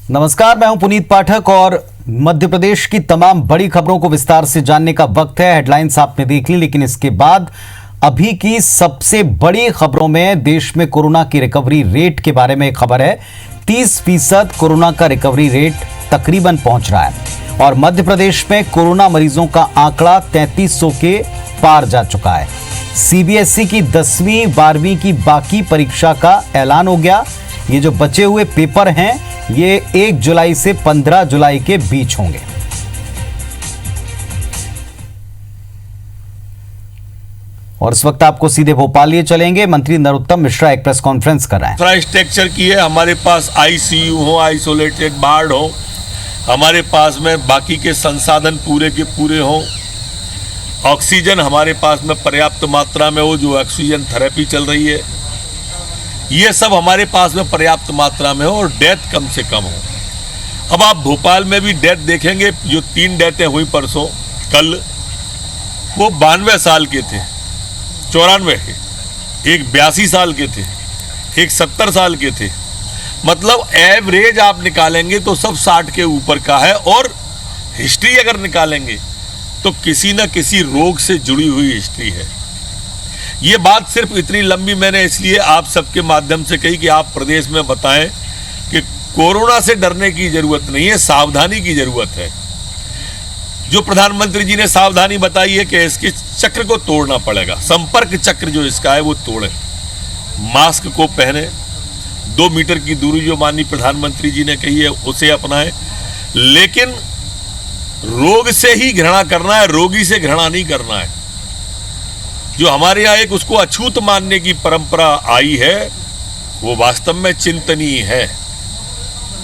नमस्कार, मैं हूं पुनीत पाठक और मध्य प्रदेश की तमाम बड़ी खबरों को विस्तार से जानने का वक्त है। हेडलाइंस आपने देख ली, लेकिन इसके बाद अभी की सबसे बड़ी खबरों में देश में कोरोना की रिकवरी रेट के बारे में एक खबर है। 30% कोरोना का रिकवरी रेट तकरीबन पहुंच रहा है और मध्य प्रदेश में कोरोना मरीजों का आंकड़ा 3300 के पार जा चुका है। सीबीएसई की 10वीं 12वीं की बाकी परीक्षा का ऐलान हो गया। ये जो बचे हुए पेपर हैं ये 1 जुलाई से 15 जुलाई के बीच होंगे। और इस वक्त आपको सीधे भोपाल लिए चलेंगे। मंत्री नरोत्तम मिश्रा एक प्रेस कॉन्फ्रेंस कर रहे हैं। इंफ्रास्ट्रक्चर की है, हमारे पास आईसीयू हो, आइसोलेटेड वार्ड हो, हमारे पास में बाकी के संसाधन पूरे के पूरे हो, ऑक्सीजन हमारे पास में पर्याप्त मात्रा में हो, जो ऑक्सीजन थेरेपी चल रही है ये सब हमारे पास में पर्याप्त मात्रा में हो और डेथ कम से कम हो। अब आप भोपाल में भी डेथ देखेंगे, जो 3 डेथें हुई परसों कल, वो 92 साल के थे, 94 के, एक 82 साल के थे, एक 70 साल के थे। मतलब एवरेज आप निकालेंगे तो सब 60 के ऊपर का है और हिस्ट्री अगर निकालेंगे तो किसी न किसी रोग से जुड़ी हुई हिस्ट्री है। ये बात सिर्फ इतनी लंबी मैंने इसलिए आप सबके माध्यम से कही कि आप प्रदेश में बताएं कि कोरोना से डरने की जरूरत नहीं है, सावधानी की जरूरत है। जो प्रधानमंत्री जी ने सावधानी बताई है कि इसके चक्र को तोड़ना पड़ेगा, संपर्क चक्र जो इसका है वो तोड़े, मास्क को पहने, 2 मीटर की दूरी जो माननीय प्रधानमंत्री जी ने कही है उसे अपनाएं, लेकिन रोग से ही घृणा करना है, रोगी से घृणा नहीं करना है। जो हमारे यहाँ एक उसको अछूत मानने की परंपरा आई है वो वास्तव में चिंतनीय है।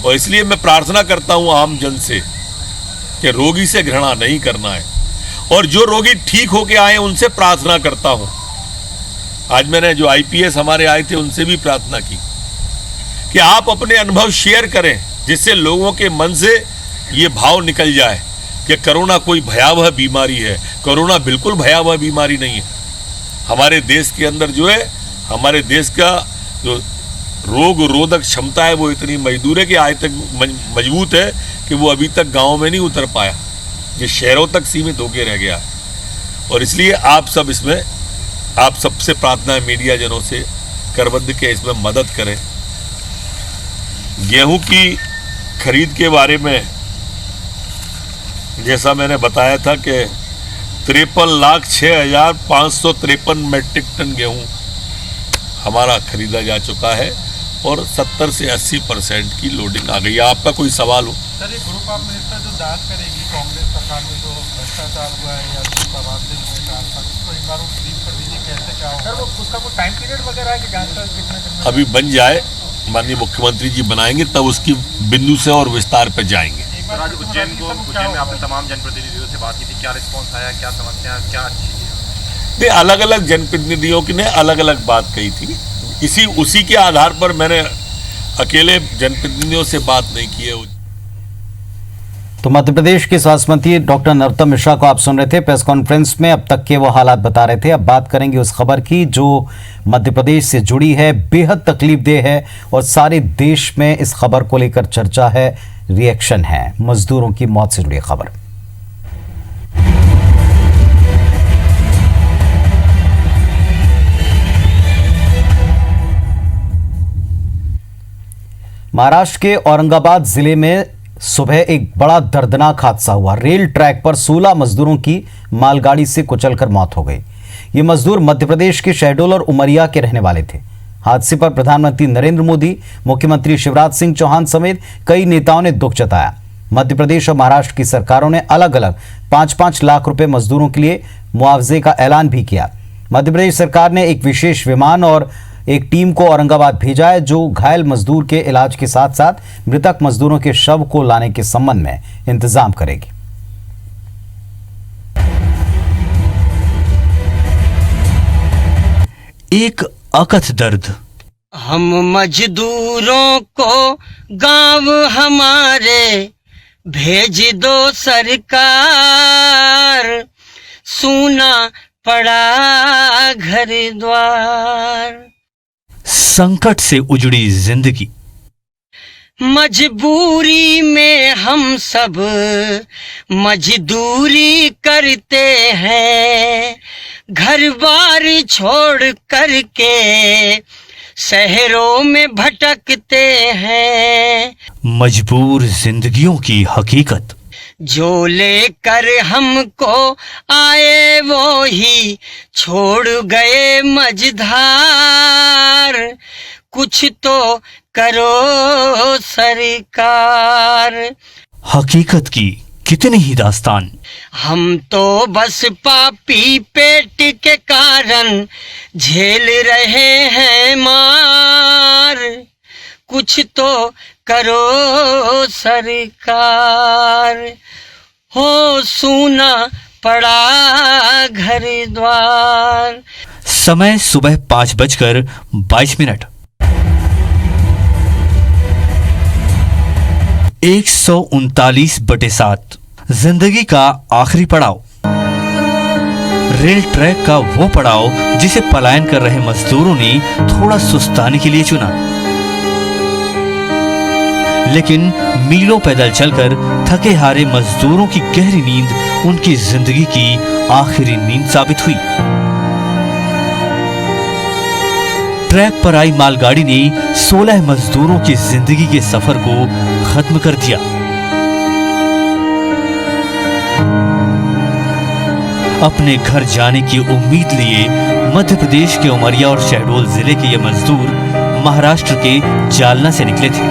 और इसलिए मैं प्रार्थना करता हूँ आम जन से कि रोगी से घृणा नहीं करना है और जो रोगी ठीक होके आए उनसे प्रार्थना करता हूँ। आज मैंने जो आईपीएस हमारे आए थे उनसे भी प्रार्थना की कि आप अपने अनुभव शेयर करें, जिससे लोगों के मन से ये भाव निकल जाए कि कोरोना कोई भयावह बीमारी है। कोरोना बिल्कुल भयावह बीमारी नहीं है। हमारे देश के अंदर जो है, हमारे देश का जो रोग रोधक क्षमता है वो इतनी मजबूत है कि आज तक मजबूत है कि वो अभी तक गाँव में नहीं उतर पाया, ये शहरों तक सीमित होकर रह गया। और इसलिए आप सब इसमें, आप सबसे प्रार्थना है मीडिया जनों से करबद्ध के इसमें मदद करें। गेहूं की खरीद के बारे में जैसा मैंने बताया था कि 53,06,553 मेट्रिक टन गेहूं हमारा खरीदा जा चुका है और 70 से 80% की लोडिंग आ गई है। आपका कोई सवाल हो? सर, ये ग्रुप ऑफ मिनिस्टर जो जांच करेगी कांग्रेस सरकार में जो भ्रष्टाचार हुआ है या जो तबादले हुए हैं, उसको एक बार ब्रीफ कर दीजिए कैसे क्या होगा। सर, वो उसका कोई टाइम पीरियड वगैरह है कि जांच का कितने दिन में? अभी बन जाए, माननीय मुख्यमंत्री जी बनाएंगे तब उसकी बिंदु से और विस्तार पर जाएंगे। आज उज्जैन में आपने तमाम जनप्रतिनिधियों से बात की थी, क्या रिस्पॉन्स आया, क्या समस्या, क्या अच्छी चीज़? नहीं, अलग अलग जनप्रतिनिधियों ने अलग अलग बात कही थी। उसी के आधार पर मैंने अकेले जनप्रतिनिधियों से बात नहीं की है। तो मध्य प्रदेश के स्वास्थ्य मंत्री डॉक्टर नरोत्तम मिश्रा को आप सुन रहे थे प्रेस कॉन्फ्रेंस में। अब तक के वो हालात बता रहे थे। अब बात करेंगे उस खबर की जो मध्य प्रदेश से जुड़ी है, बेहद तकलीफदेह है और सारे देश में इस खबर को लेकर चर्चा है, रिएक्शन है। मजदूरों की मौत से जुड़ी खबर। महाराष्ट्र के औरंगाबाद जिले में सुबह एक बड़ा दर्दनाक हादसा हुआ। रेल ट्रैक पर 16 मजदूरों की मालगाड़ी से कुचलकर मौत हो गई। ये मजदूर मध्य प्रदेश के शहडोल और उमरिया के रहने वाले थे। हादसे पर प्रधानमंत्री नरेंद्र मोदी, मुख्यमंत्री शिवराज सिंह चौहान समेत कई नेताओं ने दुख जताया। मध्य प्रदेश और महाराष्ट्र की सरकारों ने अलग अलग 5-5 लाख रुपए मजदूरों के लिए मुआवजे का ऐलान भी किया। मध्य प्रदेश सरकार ने एक विशेष विमान और एक टीम को औरंगाबाद भेजा है जो घायल मजदूर के इलाज के साथ साथ मृतक मजदूरों के शव को लाने के संबंध में इंतजाम करेगी। एक अकथ दर्द। हम मजदूरों को गांव हमारे भेज दो सरकार, सूना पड़ा घर द्वार। संकट से उजड़ी जिंदगी। मजबूरी में हम सब मजदूरी करते हैं, घर बार छोड़ करके शहरों में भटकते हैं। मजबूर जिंदगियों की हकीकत। जो लेकर हमको आए वो ही छोड़ गए मझधार, कुछ तो करो सरकार। हकीकत की कितनी ही दास्तान। हम तो बस पापी पेट के कारण झेल रहे हैं मार, कुछ तो करो सरकार। हो सूना पड़ा घर द्वार। समय सुबह 5:22। 139/7 जिंदगी का आखिरी पड़ाव। रेल ट्रैक का वो पड़ाव जिसे पलायन कर रहे मजदूरों ने थोड़ा सुस्ताने के लिए चुना, लेकिन मीलों पैदल चलकर थके हारे मजदूरों की गहरी नींद उनकी जिंदगी की आखिरी नींद साबित हुई। ट्रैक पर आई मालगाड़ी ने 16 मजदूरों की जिंदगी के सफर को खत्म कर दिया। अपने घर जाने की उम्मीद लिए मध्य प्रदेश के उमरिया और शहडोल जिले के ये मजदूर महाराष्ट्र के जालना से निकले थे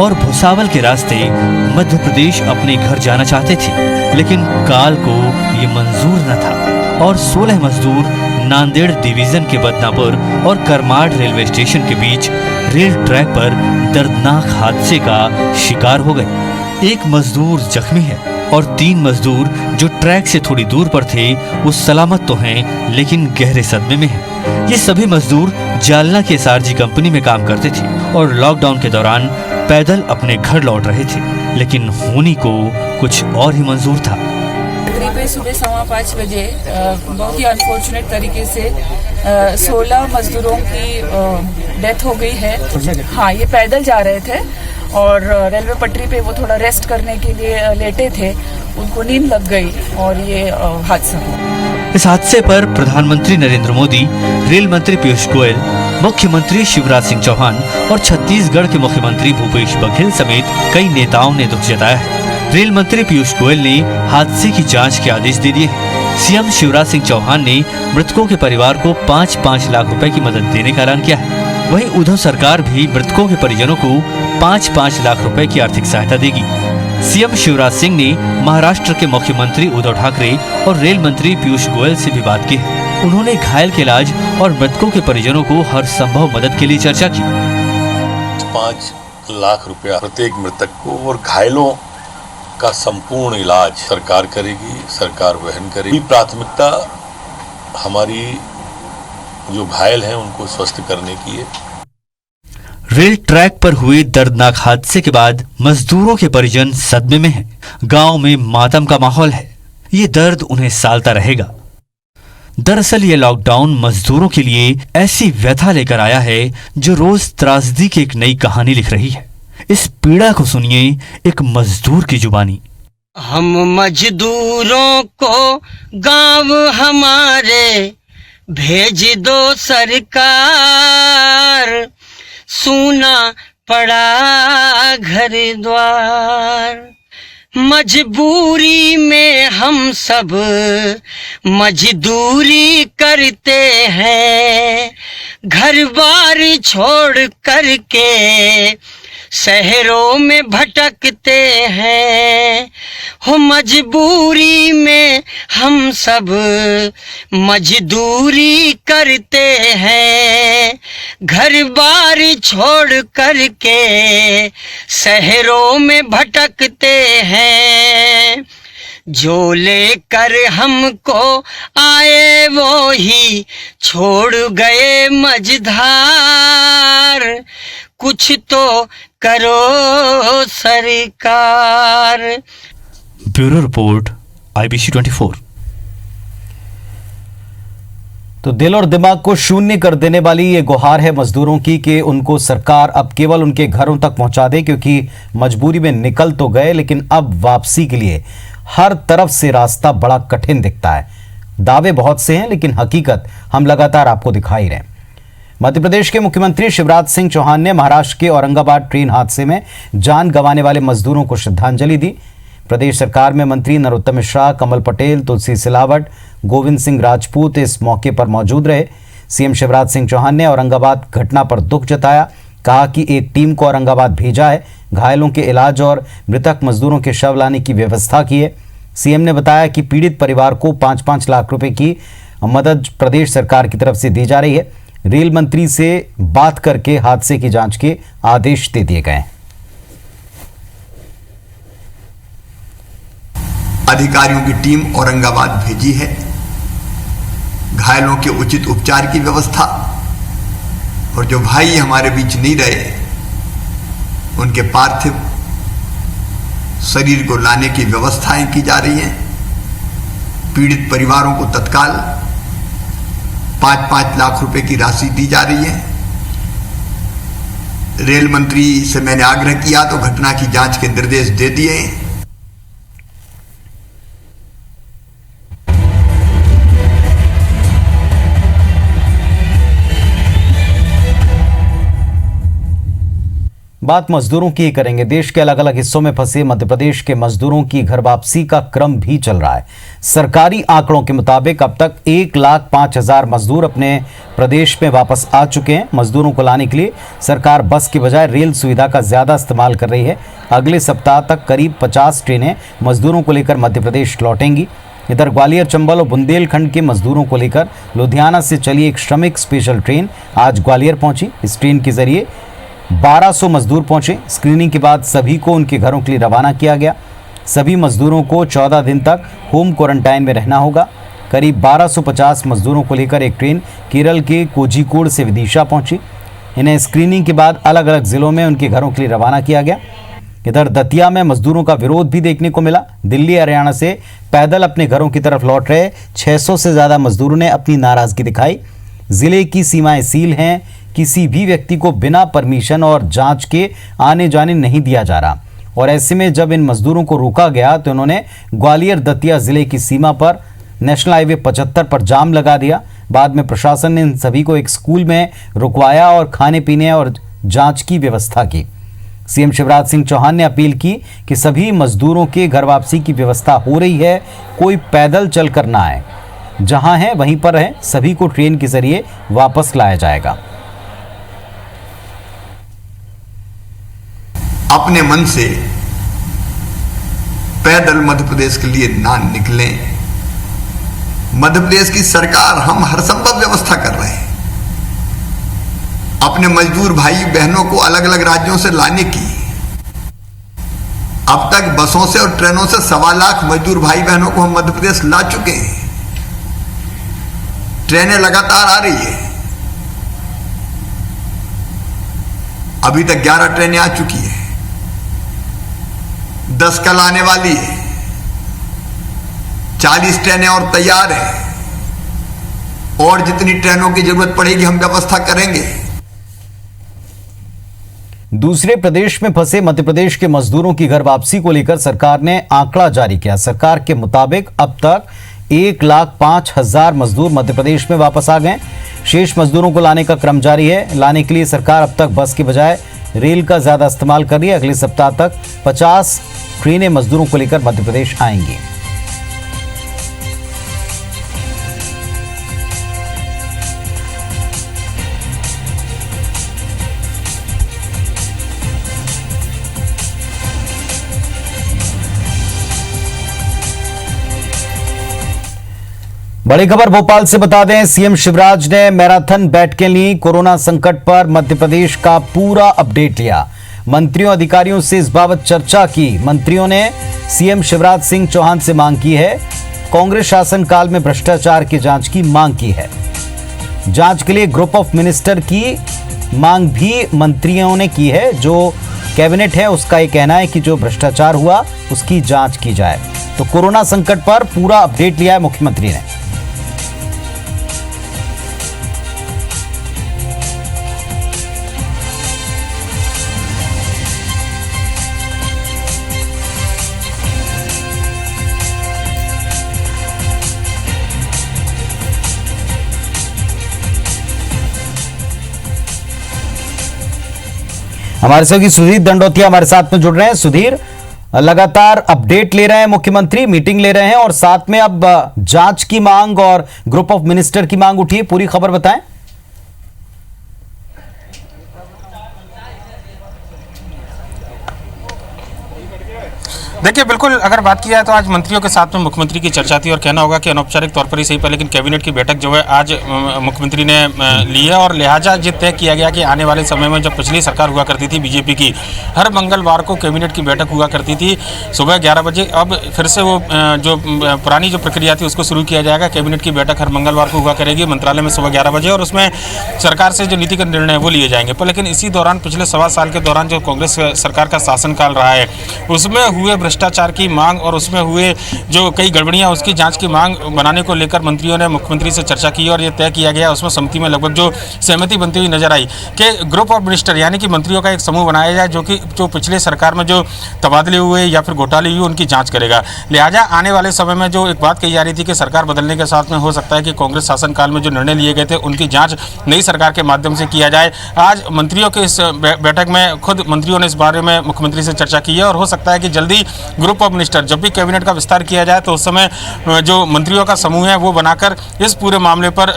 और भुसावल के रास्ते मध्य प्रदेश अपने घर जाना चाहते थे, लेकिन काल को ये मंजूर न था और 16 मजदूर नांदेड़ डिवीजन के बदनापुर और करमाड रेलवे स्टेशन के बीच रेल ट्रैक पर दर्दनाक हादसे का शिकार हो गए। एक मजदूर जख्मी है और 3 मजदूर जो ट्रैक से थोड़ी दूर पर थे वो सलामत तो हैं लेकिन गहरे सदमे में हैं। ये सभी मजदूर जालना के एसआरजी कंपनी में काम करते थे और लॉकडाउन के दौरान पैदल अपने घर लौट रहे थे, लेकिन होनी को कुछ और ही मंजूर था। तकरीबन सुबह 5:15 बजे बहुत ही अनफॉर्चुनेट तरीके से 16 मजदूरों की डेथ हो गई है। हाँ, ये पैदल जा रहे थे और रेलवे पटरी पे वो थोड़ा रेस्ट करने के लिए लेटे थे, उनको नींद लग गई और ये हादसा हुआ। इस हादसे पर प्रधानमंत्री नरेंद्र मोदी, रेल मंत्री पीयूष गोयल, मुख्यमंत्री शिवराज सिंह चौहान और छत्तीसगढ़ के मुख्यमंत्री भूपेश बघेल समेत कई नेताओं ने दुख जताया है। रेल मंत्री पीयूष गोयल ने हादसे की जांच के आदेश दे दिए हैं। सीएम शिवराज सिंह चौहान ने मृतकों के परिवार को 5-5 लाख रुपए की मदद देने का ऐलान किया है। वहीं उद्धव सरकार भी मृतकों के परिजनों को 5-5 लाख रुपए की आर्थिक सहायता देगी। सीएम शिवराज सिंह ने महाराष्ट्र के मुख्यमंत्री उद्धव ठाकरे और रेल मंत्री पीयूष गोयल से भी बात की है। उन्होंने घायल के इलाज और मृतकों के परिजनों को हर संभव मदद के लिए चर्चा की। 5 लाख रुपया प्रत्येक मृतक को और घायलों का संपूर्ण इलाज सरकार करेगी, सरकार वहन करेगी। प्राथमिकता हमारी जो घायल हैं उनको स्वस्थ करने की है। रेल ट्रैक पर हुए दर्दनाक हादसे के बाद मजदूरों के परिजन सदमे में हैं। गांव में मातम का माहौल है। ये दर्द उन्हें सालता रहेगा। दरअसल ये लॉकडाउन मजदूरों के लिए ऐसी व्यथा लेकर आया है जो रोज त्रासदी की एक नई कहानी लिख रही है। इस पीड़ा को सुनिए एक मजदूर की जुबानी। हम मजदूरों को गांव हमारे भेज दो सरकार, सूना पड़ा घर द्वार। मजबूरी में हम सब मजदूरी करते हैं, घर बार छोड़ करके शहरों में भटकते हैं। हो मजबूरी में हम सब मजदूरी करते हैं, घर बार छोड़ करके शहरों में भटकते हैं। जो लेकर हमको आए वो ही छोड़ गए मझधार, कुछ तो करो सरकार। Bureau report IBC 24। तो दिल और दिमाग को शून्य कर देने वाली ये गुहार है मजदूरों की कि उनको सरकार अब केवल उनके घरों तक पहुंचा दे, क्योंकि मजबूरी में निकल तो गए लेकिन अब वापसी के लिए हर तरफ से रास्ता बड़ा कठिन दिखता है। दावे बहुत से हैं लेकिन हकीकत हम लगातार आपको दिखा ही रहे हैं। मध्य प्रदेश के मुख्यमंत्री शिवराज सिंह चौहान ने महाराष्ट्र के औरंगाबाद ट्रेन हादसे में जान गंवाने वाले मजदूरों को श्रद्धांजलि दी। प्रदेश सरकार में मंत्री नरोत्तम मिश्रा, कमल पटेल, तुलसी सिलावट, गोविंद सिंह राजपूत इस मौके पर मौजूद रहे। सीएम शिवराज सिंह चौहान ने औरंगाबाद घटना पर दुख जताया, कहा कि एक टीम को औरंगाबाद भेजा है, घायलों के इलाज और मृतक मजदूरों के शव लाने की व्यवस्था की है। सीएम ने बताया कि पीड़ित परिवार को 5-5 लाख रुपए की मदद प्रदेश सरकार की तरफ से दी जा रही है। रेल मंत्री से बात करके हादसे की जांच के आदेश दे दिए गए। अधिकारियों की टीम औरंगाबाद भेजी है, घायलों के उचित उपचार की व्यवस्था और जो भाई हमारे बीच नहीं रहे उनके पार्थिव शरीर को लाने की व्यवस्थाएं की जा रही हैं। पीड़ित परिवारों को तत्काल 5-5 लाख रुपए की राशि दी जा रही है। रेल मंत्री से मैंने आग्रह किया तो घटना की जांच के निर्देश दे दिए। बात मजदूरों की ही करेंगे। देश के अलग अलग हिस्सों में फंसे मध्य प्रदेश के मजदूरों की घर वापसी का क्रम भी चल रहा है। सरकारी आंकड़ों के मुताबिक अब तक 1,05,000 मजदूर अपने प्रदेश में वापस आ चुके हैं। मजदूरों को लाने के लिए सरकार बस की बजाय रेल सुविधा का ज्यादा इस्तेमाल कर रही है। अगले सप्ताह तक करीब 50 ट्रेनें मजदूरों को लेकर मध्य प्रदेश लौटेंगी। इधर ग्वालियर, चंबल और बुंदेलखंड के मजदूरों को लेकर लुधियाना से चली एक श्रमिक स्पेशल ट्रेन आज ग्वालियर पहुंची। इस ट्रेन के जरिए 1200 मजदूर पहुंचे। स्क्रीनिंग के बाद सभी को उनके घरों के लिए रवाना किया गया। सभी मजदूरों को 14 दिन तक होम क्वारंटाइन में रहना होगा। करीब 1250 मजदूरों को लेकर एक ट्रेन केरल के कोझिकोड से विदिशा पहुंची। इन्हें स्क्रीनिंग के बाद अलग अलग जिलों में उनके घरों के लिए रवाना किया गया। इधर दतिया में मजदूरों का विरोध भी देखने को मिला। दिल्ली, हरियाणा से पैदल अपने घरों की तरफ लौट रहे 600 से ज़्यादा मजदूरों ने अपनी नाराजगी दिखाई। जिले की सीमाएं सील हैं, किसी भी व्यक्ति को बिना परमिशन और जांच के आने जाने नहीं दिया जा रहा। और ऐसे में जब इन मजदूरों को रोका गया तो उन्होंने ग्वालियर दतिया जिले की सीमा पर नेशनल हाईवे 75 पर जाम लगा दिया। बाद में प्रशासन ने इन सभी को एक स्कूल में रुकवाया और खाने पीने और जांच की व्यवस्था की। सीएम शिवराज सिंह चौहान ने अपील की कि सभी मजदूरों के घर वापसी की व्यवस्था हो रही है, कोई पैदल चल कर ना आए, जहां है वहीं पर रहें, सभी को ट्रेन के जरिए वापस लाया जाएगा। अपने मन से पैदल मध्य प्रदेश के लिए ना निकलें। मध्य प्रदेश की सरकार हम हर संभव व्यवस्था कर रहे हैं अपने मजदूर भाई बहनों को अलग अलग राज्यों से लाने की। अब तक बसों से और ट्रेनों से 1.25 लाख मजदूर भाई बहनों को हम मध्य प्रदेश ला चुके हैं। ट्रेनें लगातार आ रही है। अभी तक 11 ट्रेनें आ चुकी है, 10 कल आने वाली है, 40 ट्रेनें और तैयार हैं और जितनी ट्रेनों की जरूरत पड़ेगी हम व्यवस्था करेंगे। दूसरे प्रदेश में फंसे मध्य प्रदेश के मजदूरों की घर वापसी को लेकर सरकार ने आंकड़ा जारी किया। सरकार के मुताबिक अब तक 1,05,000 मजदूर मध्य प्रदेश में वापस आ गए। शेष मजदूरों को लाने का क्रम जारी है। लाने के लिए सरकार अब तक बस की बजाय रेल का ज्यादा इस्तेमाल कर रही है। अगले सप्ताह तक 50 ट्रेनें मजदूरों को लेकर मध्य प्रदेश आएंगी। बड़ी खबर भोपाल से बता दें, सीएम शिवराज ने मैराथन बैठकें ली। कोरोना संकट पर मध्य प्रदेश का पूरा अपडेट लिया। मंत्रियों अधिकारियों से इस बाबत चर्चा की। मंत्रियों ने सीएम शिवराज सिंह चौहान से मांग की है, कांग्रेस शासनकाल में भ्रष्टाचार की जांच की मांग की है। जांच के लिए ग्रुप ऑफ मिनिस्टर की मांग भी मंत्रियों ने की है। जो कैबिनेट है उसका ये कहना है कि जो भ्रष्टाचार हुआ उसकी जांच की जाए। तो कोरोना संकट पर पूरा अपडेट लिया है मुख्यमंत्री ने। हमारे सहयोगी सुधीर दंडोतिया हमारे साथ में जुड़ रहे हैं। सुधीर, लगातार अपडेट ले रहे हैं मुख्यमंत्री, मीटिंग ले रहे हैं और साथ में अब जांच की मांग और ग्रुप ऑफ मिनिस्टर की मांग उठी है, पूरी खबर बताएं। देखिए, बिल्कुल अगर बात की जाए तो आज मंत्रियों के साथ में मुख्यमंत्री की चर्चा थी और कहना होगा कि अनौपचारिक तौर पर ही सही पर लेकिन कैबिनेट की बैठक जो है आज मुख्यमंत्री ने ली है और लिहाजा ये तय किया गया कि आने वाले समय में जब पिछली सरकार हुआ करती थी बीजेपी की, हर मंगलवार को कैबिनेट की बैठक हुआ करती थी सुबह 11 बजे। अब फिर से वो जो पुरानी जो प्रक्रिया थी उसको शुरू किया जाएगा। कैबिनेट की बैठक हर मंगलवार को हुआ करेगी मंत्रालय में सुबह 11 बजे और उसमें सरकार से जो नीतिगत निर्णय वो लिए जाएंगे। पर लेकिन इसी दौरान पिछले 1.25 साल के दौरान जो कांग्रेस सरकार का शासनकाल रहा है उसमें हुए भ्रष्टाचार की मांग और उसमें हुए जो कई गड़बड़ियां उसकी जांच की मांग बनाने को लेकर मंत्रियों ने मुख्यमंत्री से चर्चा की और ये तय किया गया। उसमें समिति में लगभग जो सहमति बनती हुई नजर आई कि ग्रुप ऑफ मिनिस्टर यानी कि मंत्रियों का एक समूह बनाया जाए जो पिछले सरकार में जो तबादले हुए या फिर घोटाले हुए उनकी जांच करेगा। लिहाजा आने वाले समय में जो एक बात कही जा रही थी कि सरकार बदलने के साथ में हो सकता है कि कांग्रेस शासनकाल में जो निर्णय लिए गए थे उनकी जाँच नई सरकार के माध्यम से किया जाए। आज मंत्रियों के इस बैठक में खुद मंत्रियों ने इस बारे में मुख्यमंत्री से चर्चा की है और हो सकता है कि जल्दी ग्रुप ऑफ मिनिस्टर जब भी कैबिनेट का विस्तार किया जाए तो उस समय जो मंत्रियों का समूह है वो बनाकर इस पूरे मामले पर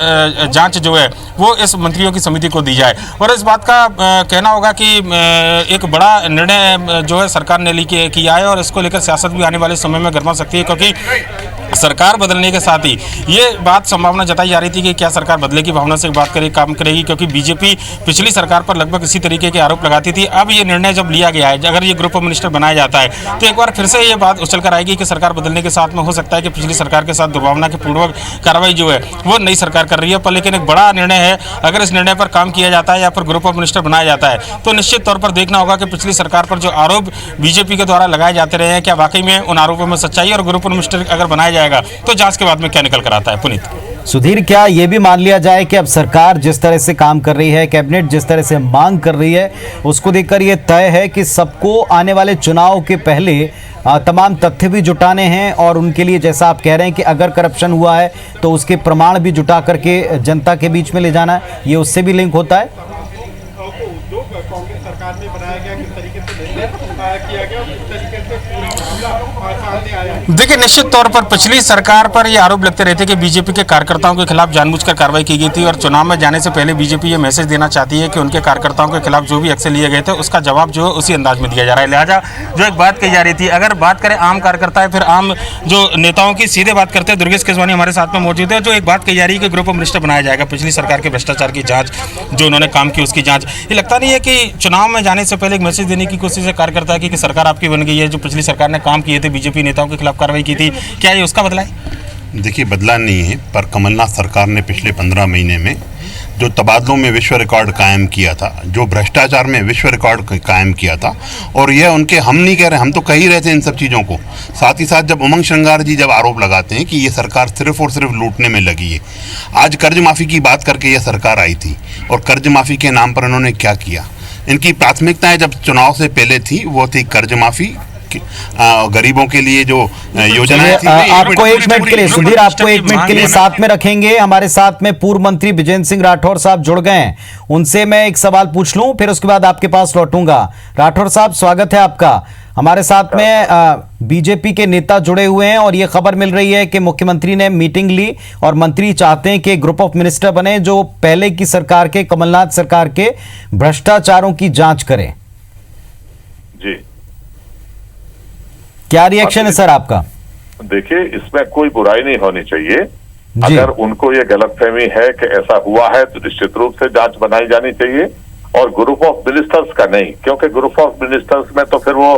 जांच जो है वो इस मंत्रियों की समिति को दी जाए। और इस बात का कहना होगा कि एक बड़ा निर्णय जो है सरकार ने किया है और इसको लेकर सियासत भी आने वाले समय में गरमा सकती है क्योंकि सरकार बदलने के साथ ही ये बात संभावना जताई जा रही थी कि क्या सरकार बदले की भावना से बात करेगी काम करेगी क्योंकि बीजेपी पिछली सरकार पर लगभग इसी तरीके के आरोप लगाती थी। अब ये निर्णय जब लिया गया है, अगर ये ग्रुप ऑफ मिनिस्टर बनाया जाता है तो एक बार फिर से ये बात उछल कर आएगी कि सरकार बदलने के साथ में हो सकता है कि पिछली सरकार के साथ दुर्भावना के पूर्वक कार्रवाई जो है वो नई सरकार कर रही है। पर लेकिन एक बड़ा निर्णय है, अगर इस निर्णय पर काम किया जाता है या फिर ग्रुप ऑफ मिनिस्टर बनाया जाता है तो निश्चित तौर पर देखना होगा कि पिछली सरकार पर जो आरोप बीजेपी के द्वारा लगाए जाते रहे हैं क्या वाकई में उन आरोपों में सच्चाई और ग्रुप ऑफ मिनिस्टर अगर बनाया जाएगा तो जांच के बाद में क्या निकल कर आता है। पुनीत, सुधीर, क्या यह भी मान लिया जाए कि अब सरकार जिस तरह से काम कर रही है, कैबिनेट जिस तरह से मांग कर रही है, उसको देखकर यह तय है कि सबको आने वाले चुनाव के पहले तमाम तथ्य भी जुटाने हैं और उनके लिए जैसा आप कह रहे हैं कि अगर करप्शन हुआ है तो उसके प्रमाण भी जुटा करके जनता के बीच में ले जाना है, ये उससे भी लिंक होता है? जो कांग्रेस सरकार में बनाया गया किस तरीके से किया गया किस तरीके से सामने आया। देखिए, निश्चित तौर पर पिछली सरकार पर ये आरोप लगते रहते कि बीजेपी के कार्यकर्ताओं के खिलाफ जानबूझकर कार्रवाई की गई थी और चुनाव में जाने से पहले बीजेपी ये मैसेज देना चाहती है कि उनके कार्यकर्ताओं के खिलाफ जो भी एक्शन लिए गए थे उसका जवाब जो है उसी अंदाज में दिया जा रहा है। लिहाजा जो एक बात कही जा रही थी, अगर बात करें आम कार्यकर्ता है फिर आम जो नेताओं की, सीधे बात करते हैं दुर्गेश केसवानी हमारे साथ में मौजूद है। जो एक बात कही जा रही है कि ग्रुप ऑफ मिनिस्टर बनाया जाएगा, पिछली सरकार के भ्रष्टाचार की जाँच जो उन्होंने काम की उसकी जाँच, ये लगता नहीं है कि चुनाव में जाने से पहले एक मैसेज देने की कोशिश है कार्यकर्ता की कि सरकार आपकी बन गई है, जो पिछली सरकार ने काम किए थे बीजेपी नेताओं के खिलाफ कार्रवाई की थी, क्या ये उसका बदला है? देखिए, बदला नहीं है, पर कमलनाथ सरकार ने पिछले 15 महीने में जो तबादलों में विश्व रिकॉर्ड कायम किया था, जो भ्रष्टाचार में विश्व रिकॉर्ड कायम किया था, और यह उनके, हम नहीं कह रहे, हम तो कह ही रहे थे इन सब चीज़ों को। साथ ही साथ जब उमंग श्रृंगार जी जब आरोप लगाते हैं कि ये सरकार सिर्फ और सिर्फ लूटने में लगी है, आज कर्ज माफ़ी की बात करके यह सरकार आई थी और कर्ज माफ़ी के नाम पर उन्होंने क्या किया? इनकी प्राथमिकताएं जब चुनाव से पहले थी वो थी कर्ज माफ़ी, गरीबों के लिए जो योजनाएं थी। आपको 1 मिनट के लिए सुधीर, आपको 1 मिनट के लिए साथ में रखेंगे। हमारे साथ में पूर्व मंत्री विजेंद्र सिंह राठौर साहब जुड़ गए हैं, उनसे मैं एक सवाल पूछ लूं फिर उसके बाद आपके पास लौटूंगा। राठौर साहब, स्वागत है आपका हमारे साथ में। बीजेपी के नेता जुड़े हुए हैं और यह खबर मिल रही है कि मुख्यमंत्री ने मीटिंग ली और मंत्री चाहते हैं कि ग्रुप ऑफ मिनिस्टर बने जो पहले की सरकार के, कमलनाथ सरकार के भ्रष्टाचारों की जांच करें। जी, क्या रिएक्शन है सर आपका? देखिए, इसमें कोई बुराई नहीं होनी चाहिए। अगर उनको ये गलतफहमी है कि ऐसा हुआ है तो निश्चित रूप से जांच बनाई जानी चाहिए और ग्रुप ऑफ मिनिस्टर्स का नहीं, क्योंकि ग्रुप ऑफ मिनिस्टर्स में तो फिर वो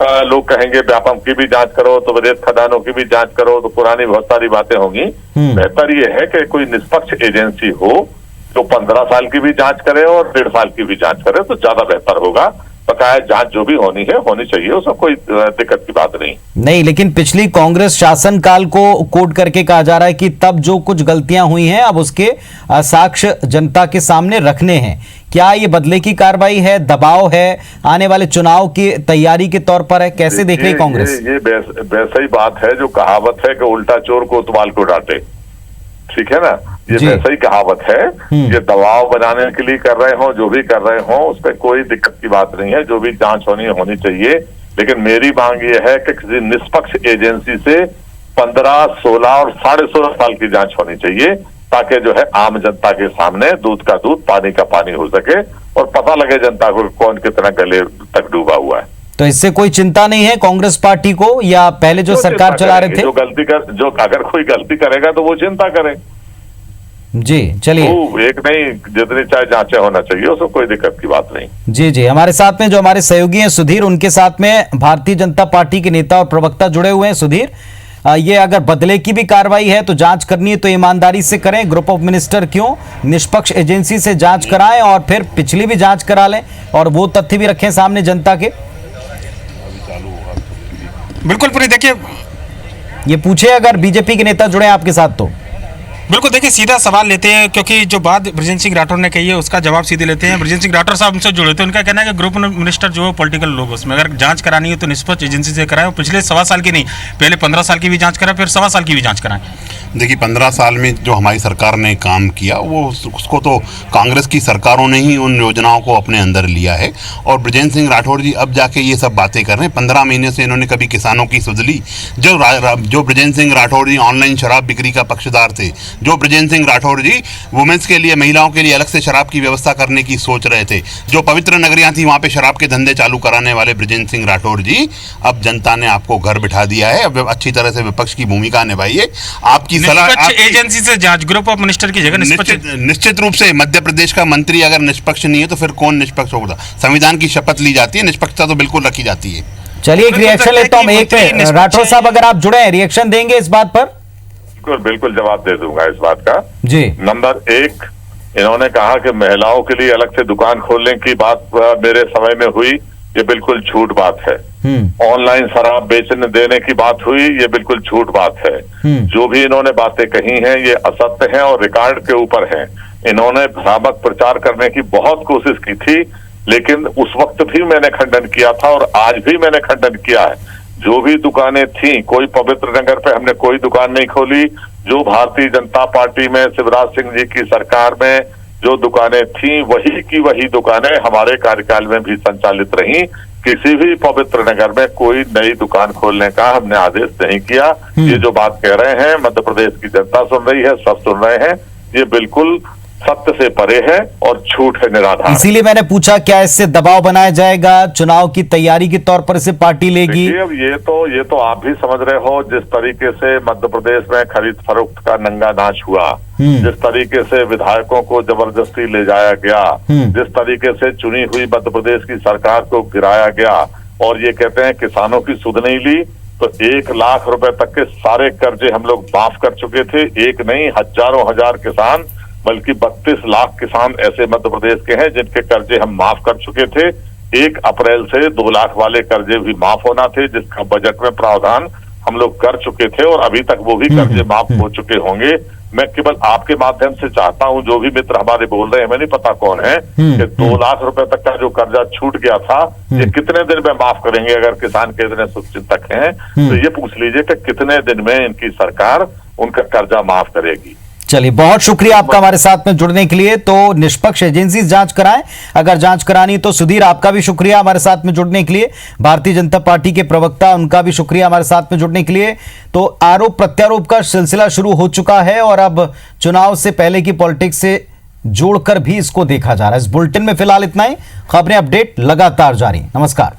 लोग कहेंगे व्यापम की भी जांच करो, तो रेत खदानों की भी जांच करो, तो पुरानी बहुत सारी बातें होंगी। बेहतर ये है कि कोई निष्पक्ष एजेंसी हो जो 15 साल की भी जांच करे और 1.5 साल की भी जांच करे तो ज्यादा बेहतर होगा। बकाया जांच जो भी होनी है होनी चाहिए, उसमें कोई दिक्कत की बात नहीं। लेकिन पिछली कांग्रेस शासनकाल को कोट करके कहा जा रहा है कि तब जो कुछ गलतियां हुई हैं अब उसके साक्ष्य जनता के सामने रखने हैं। क्या ये बदले की कार्रवाई है, दबाव है, आने वाले चुनाव की तैयारी के तौर पर है? कैसे देख रही कांग्रेस? ये वैसे ही बात है जो कहावत है कि उल्टा चोर को उतवाल को डांटे। ठीक है ना, ये वैसा ही कहावत है। ये दबाव बनाने के लिए कर रहे हो, जो भी कर रहे हो, उस पर कोई दिक्कत की बात नहीं है। जो भी जांच होनी चाहिए, लेकिन मेरी मांग ये है कि किसी निष्पक्ष एजेंसी से 15, 16 और 16.5 साल की जांच होनी चाहिए, ताकि जो है आम जनता के सामने दूध का दूध पानी का पानी हो सके और पता लगे जनता को कौन कितना गले तक डूबा हुआ है। तो इससे कोई चिंता नहीं है कांग्रेस पार्टी को, या पहले जो सरकार चला रहे थे? जो अगर कोई गलती करेगा तो वो चिंता करे। जी चलिए, एक नहीं, जितनी चाहे जांचें होना चाहिए, उसमें कोई दिक्कत की बात नहीं। जी जी, हमारे साथ में जो हमारे सहयोगी हैं सुधीर, उनके साथ में भारतीय जनता पार्टी के नेता और प्रवक्ता जुड़े हुए हैं। सुधीर, ये अगर बदले की भी कार्रवाई है तो जांच करनी है तो ईमानदारी से करें, ग्रुप ऑफ मिनिस्टर क्यों, निष्पक्ष एजेंसी से जांच कराएं और फिर पिछली भी जांच करा लें और वो तथ्य भी रखें सामने जनता के। बिल्कुल पूरी, देखिए ये पूछे अगर बीजेपी के नेता जुड़े आपके साथ तो। बिल्कुल, देखिए सीधा सवाल लेते हैं, क्योंकि जो बात बृजेंद्र सिंह राठौर ने कही है उसका जवाब सीधे लेते हैं। बृजेंद्र सिंह राठौर साहब हमसे जुड़े थे, उनका कहना है कि ग्रुप मिनिस्टर जो है पॉलिटिकल लोग, उसमें अगर जांच करानी है तो निष्पक्ष एजेंसी से कराएं, पिछले 1.25 साल की नहीं, पहले 15 साल की भी जांच कराएं, फिर 1.25 साल की भी जांच कराएं। देखिए 15 साल में जो हमारी सरकार ने काम किया वो उसको तो कांग्रेस की सरकारों ने ही उन योजनाओं को अपने अंदर लिया है, और बृजेंद्र सिंह राठौर जी अब जाके ये सब बातें कर रहे हैं। 15 महीने से इन्होंने कभी किसानों की सुध ली? जो बृजेंद्र सिंह राठौर जी ऑनलाइन शराब बिक्री का पक्षधर थे, जो बृजेंद्र सिंह राठौर जी वुमेन्स के लिए, महिलाओं के लिए अलग से शराब की व्यवस्था करने की सोच रहे थे, जो पवित्र नगरियां थी वहां पे शराब के धंधे चालू कराने वाले बृजेंद्र सिंह राठौर जी, अब जनता ने आपको घर बिठा दिया है। अब अच्छी तरह से विपक्ष की भूमिका निभाइए। आपकी सलाह एजेंसी से जांच, ग्रुप ऑफ मिनिस्टर की जगह निश्चित रूप से मध्य प्रदेश का मंत्री अगर निष्पक्ष नहीं है तो फिर कौन निष्पक्ष होगा? संविधान की शपथ ली जाती है, निष्पक्षता तो बिल्कुल रखी जाती है। चलिए एक रिएक्शन लेता हूं, एक राठौर साहब अगर आप जुड़े हैं, रिएक्शन देंगे इस बात पर? बिल्कुल जवाब दे दूंगा इस बात का जी। नंबर 1, इन्होंने कहा कि महिलाओं के लिए अलग से दुकान खोलने की बात मेरे समय में हुई, ये बिल्कुल झूठ बात है। ऑनलाइन शराब बेचने देने की बात हुई, ये बिल्कुल झूठ बात है। जो भी इन्होंने बातें कही हैं ये असत्य हैं और रिकॉर्ड के ऊपर हैं। इन्होंने भ्रामक प्रचार करने की बहुत कोशिश की थी, लेकिन उस वक्त भी मैंने खंडन किया था और आज भी मैंने खंडन किया है। जो भी दुकानें थी, कोई पवित्र नगर पे हमने कोई दुकान नहीं खोली। जो भारतीय जनता पार्टी में शिवराज सिंह जी की सरकार में जो दुकानें थी, वही की वही दुकानें हमारे कार्यकाल में भी संचालित रही। किसी भी पवित्र नगर में कोई नई दुकान खोलने का हमने आदेश नहीं किया। ये जो बात कह रहे हैं, मध्य प्रदेश की जनता सुन रही है, सब सुन रहे हैं, ये बिल्कुल सत्य से परे है और झूठ है, निराधार। इसीलिए मैंने पूछा क्या इससे दबाव बनाया जाएगा, चुनाव की तैयारी के तौर पर इसे पार्टी लेगी? अब ये तो आप भी समझ रहे हो, जिस तरीके से मध्य प्रदेश में खरीद फरोख्त का नंगा नाच हुआ, जिस तरीके से विधायकों को जबरदस्ती ले जाया गया, जिस तरीके से चुनी हुई मध्य प्रदेश की सरकार को गिराया गया, और ये कहते हैं किसानों की सुध नहीं ली, तो 1 लाख रुपए तक के सारे कर्जे हम लोग माफ कर चुके थे। एक नहीं, हजारों हजार किसान, बल्कि 32 लाख किसान ऐसे मध्य प्रदेश के हैं जिनके कर्जे हम माफ कर चुके थे। 1 अप्रैल से 2 लाख वाले कर्जे भी माफ होना थे, जिसका बजट में प्रावधान हम लोग कर चुके थे और अभी तक वो भी कर्जे माफ हो चुके होंगे। मैं केवल आपके माध्यम से चाहता हूं, जो भी मित्र हमारे बोल रहे हैं, मैं नहीं पता कौन है, कि 2 लाख रुपए तक का जो कर्जा छूट गया था, ये कितने दिन में माफ करेंगे? अगर किसान के इतने शुभचिंतक हैं तो ये पूछ लीजिए कि कितने दिन में इनकी सरकार उनका कर्जा माफ करेगी। चलिए, बहुत शुक्रिया आपका हमारे साथ में जुड़ने के लिए। तो निष्पक्ष एजेंसी जांच कराएं, अगर जांच करानी तो। सुधीर, आपका भी शुक्रिया हमारे साथ में जुड़ने के लिए। भारतीय जनता पार्टी के प्रवक्ता, उनका भी शुक्रिया हमारे साथ में जुड़ने के लिए। तो आरोप प्रत्यारोप का सिलसिला शुरू हो चुका है और अब चुनाव से पहले की पॉलिटिक्स से जोड़कर भी इसको देखा जा रहा है। इस बुलेटिन में फिलहाल इतना ही। खबरें अपडेट लगातार जारी। नमस्कार।